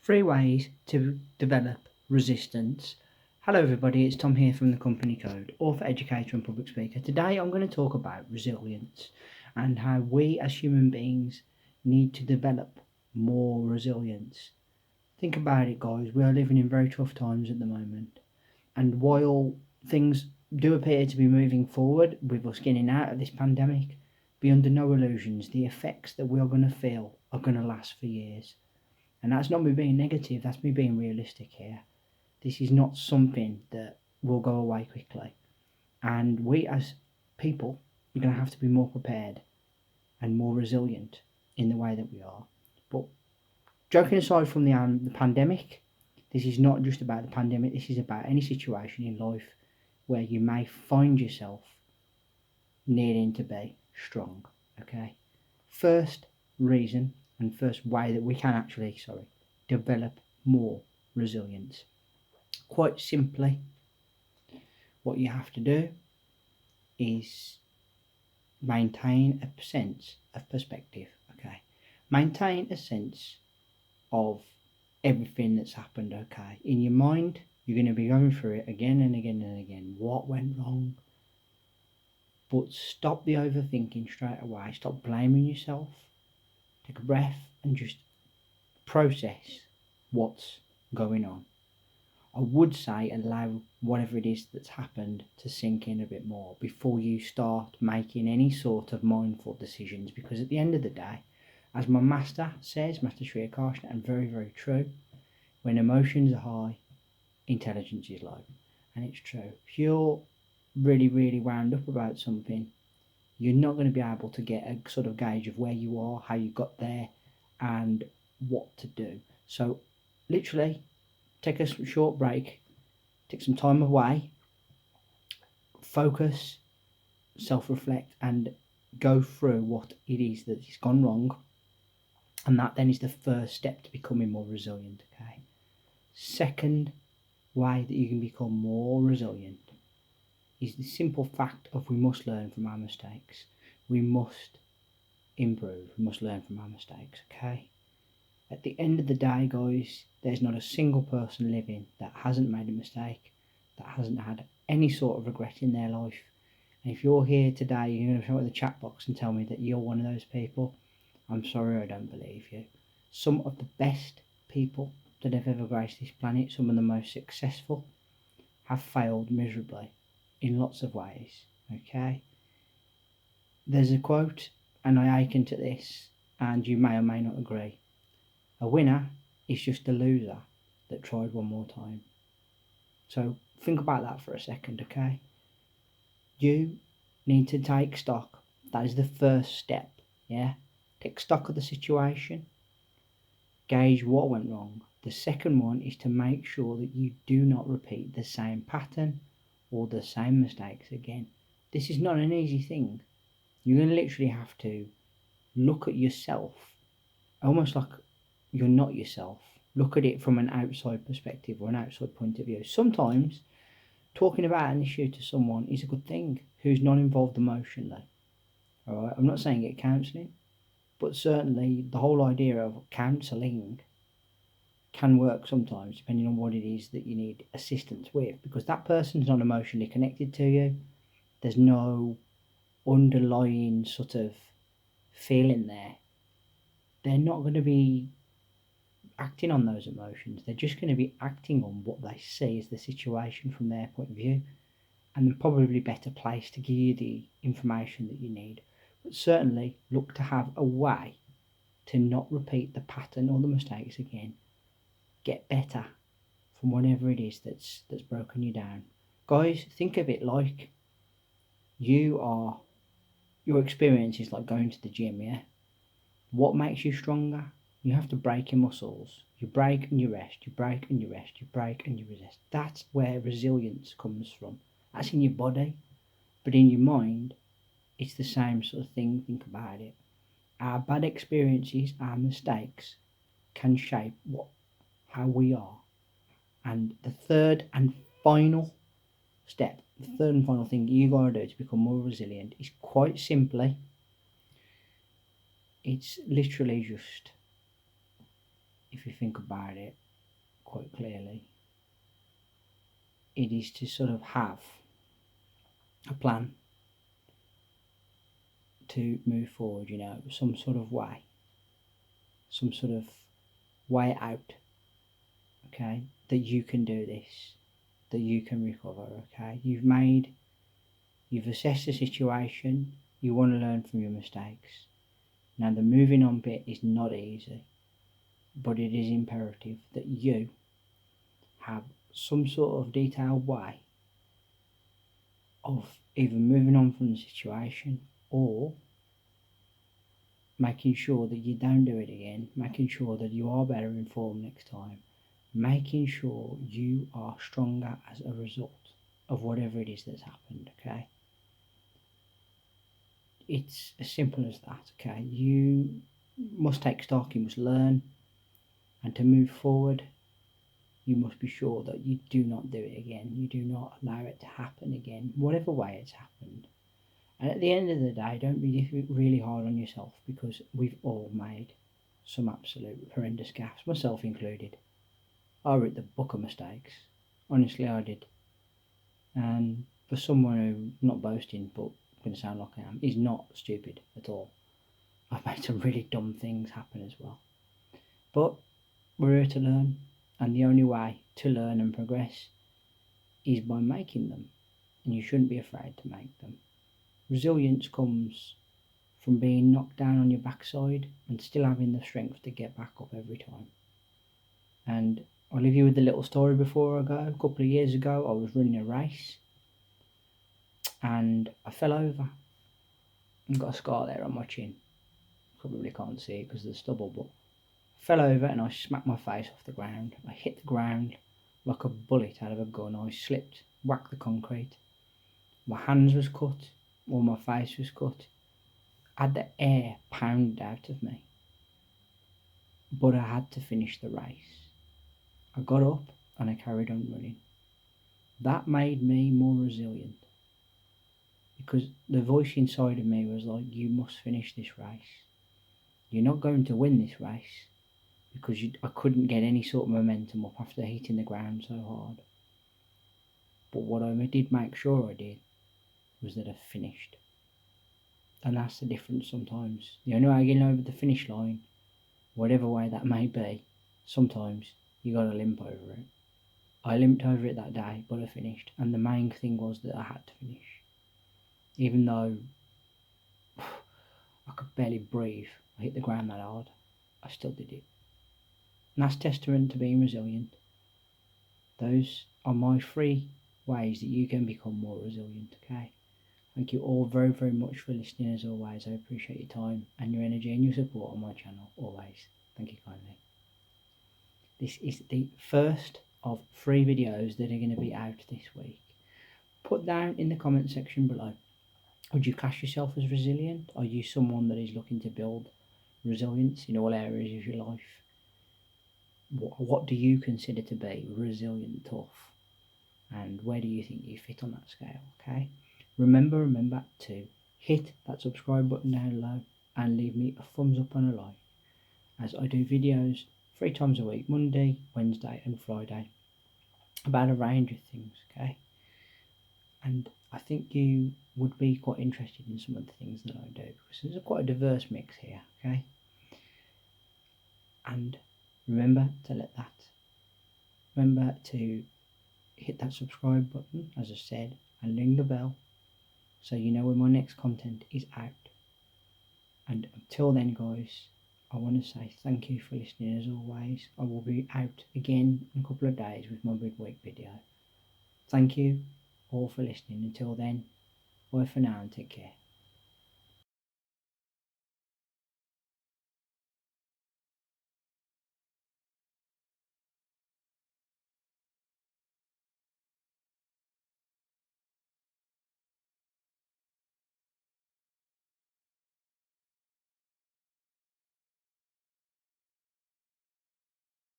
3 ways to develop resistance. Hello everybody, it's Tom here from the Company Code, author, educator and public speaker. Today I'm going to talk about resilience and how we as human beings need to develop more resilience. Think about it, guys, we are living in very tough times at the moment, and while things do appear to be moving forward with us getting out of this pandemic, be under no illusions, the effects that we are going to feel are going to last for years. And that's not me being negative, that's me being realistic here. This is not something that will go away quickly. And we as people are going to have to be more prepared and more resilient in the way that we are. But joking aside from the pandemic, this is not just about the pandemic, this is about any situation in life where you may find yourself needing to be strong, okay? First reason and first way that we can actually develop more resilience. Quite simply, what you have to do is maintain a sense of perspective, okay? Maintain a sense of everything that's happened, okay? In your mind, you're going to be going through it again and again and again. What went wrong? But stop the overthinking straight away. Stop blaming yourself. Take a breath and just process what's going on. I would say allow whatever it is that's happened to sink in a bit more before you start making any sort of mindful decisions, because at the end of the day, as my master says, Master Sri Akarshna, and very, very true, when emotions are high, intelligence is low. And it's true. If you're really, really wound up about something, you're not going to be able to get a sort of gauge of where you are, how you got there, and what to do. So literally take a short break, take some time away, focus, self-reflect, and go through what it is that has gone wrong. And that then is the first step to becoming more resilient, okay? Second way that you can become more resilient is the simple fact of we must learn from our mistakes. We must improve. We must learn from our mistakes, okay? At the end of the day, guys, there's not a single person living that hasn't made a mistake, that hasn't had any sort of regret in their life. And if you're here today, you're going to show in the chat box and tell me that you're one of those people, I'm sorry, I don't believe you. Some of the best people that have ever graced this planet, some of the most successful, have failed miserably in lots of ways, okay? There's a quote, and I akin to this, and you may or may not agree. A winner is just a loser that tried one more time. So think about that for a second, okay? You need to take stock. That is the first step, yeah? Take stock of the situation, gauge what went wrong. The second one is to make sure that you do not repeat the same pattern or the same mistakes again. This is not an easy thing. You're going to literally have to look at yourself almost like you're not yourself. Look at it from an outside perspective or an outside point of view. Sometimes talking about an issue to someone is a good thing who's not involved emotionally. All right, I'm not saying get counselling, but certainly the whole idea of counselling can work sometimes depending on what it is that you need assistance with, because that person's not emotionally connected to you. There's no underlying sort of feeling there. They're not going to be acting on those emotions. They're just going to be acting on what they see as the situation from their point of view, and they're probably better placed to give you the information that you need. But certainly look to have a way to not repeat the pattern or the mistakes again. Get better from whatever it is that's broken you down. Guys, think of it like your experience is like going to the gym, yeah? What makes you stronger? You have to break your muscles. You break and you rest, you break and you rest, you break and you resist. That's where resilience comes from. That's in your body, but in your mind, it's the same sort of thing. Think about it. Our bad experiences, our mistakes can shape how we are. And the third and final thing you gotta do to become more resilient is quite simply, it's literally just, if if you think about it quite clearly, it is to sort of have a plan to move forward, you know, some sort of way out, okay, that you can do this, that you can recover, okay. You've assessed the situation, you want to learn from your mistakes. Now the moving on bit is not easy, but it is imperative that you have some sort of detailed way of either moving on from the situation or making sure that you don't do it again, making sure that you are better informed next time, making sure you are stronger as a result of whatever it is that's happened, okay? It's as simple as that, okay? You must take stock, you must learn, and to move forward, you must be sure that you do not do it again. You do not allow it to happen again, whatever way it's happened. And at the end of the day, don't be really hard on yourself, because we've all made some absolute horrendous gaffes, myself included. I wrote the book of mistakes. Honestly, I did. And for someone who, not boasting, but going to sound like I am, is not stupid at all, I've made some really dumb things happen as well. But we're here to learn, and the only way to learn and progress is by making them, and you shouldn't be afraid to make them. Resilience comes from being knocked down on your backside and still having the strength to get back up every time. And I'll leave you with a little story before I go. A couple of years ago, I was running a race and I fell over and got a scar there on my chin. Probably can't see it because of the stubble, but I fell over and I smacked my face off the ground. I hit the ground like a bullet out of a gun. I slipped, whacked the concrete. My hands was cut, or my face was cut. I had the air pounded out of me, but I had to finish the race. I got up and I carried on running. That made me more resilient, because the voice inside of me was like, you must finish this race. You're not going to win this race, because I couldn't get any sort of momentum up after hitting the ground so hard. But what I did make sure I did was that I finished. And that's the difference sometimes. The only way getting over the finish line, whatever way that may be, sometimes you got to limp over it. I limped over it that day, but I finished. And the main thing was that I had to finish. Even though I could barely breathe, I hit the ground that hard, I still did it. And that's testament to being resilient. Those are my 3 ways that you can become more resilient, okay? Thank you all very, very much for listening as always. I appreciate your time and your energy and your support on my channel, always. Thank you kindly. This is the first of 3 videos that are going to be out this week. Put down in the comment section below, would you class yourself as resilient? Are you someone that is looking to build resilience in all areas of your life? What do you consider to be resilient, tough? And where do you think you fit on that scale, okay? Remember to hit that subscribe button down below and leave me a thumbs up and a like, as I do videos 3 times a week, Monday, Wednesday and Friday, about a range of things, okay? And I think you would be quite interested in some of the things that I do, because there's quite a diverse mix here, okay? And remember to hit that subscribe button, as I said, and ring the bell so you know when my next content is out. And until then, guys, I want to say thank you for listening as always. I will be out again in a couple of days with my midweek video. Thank you all for listening. Until then, bye for now and take care.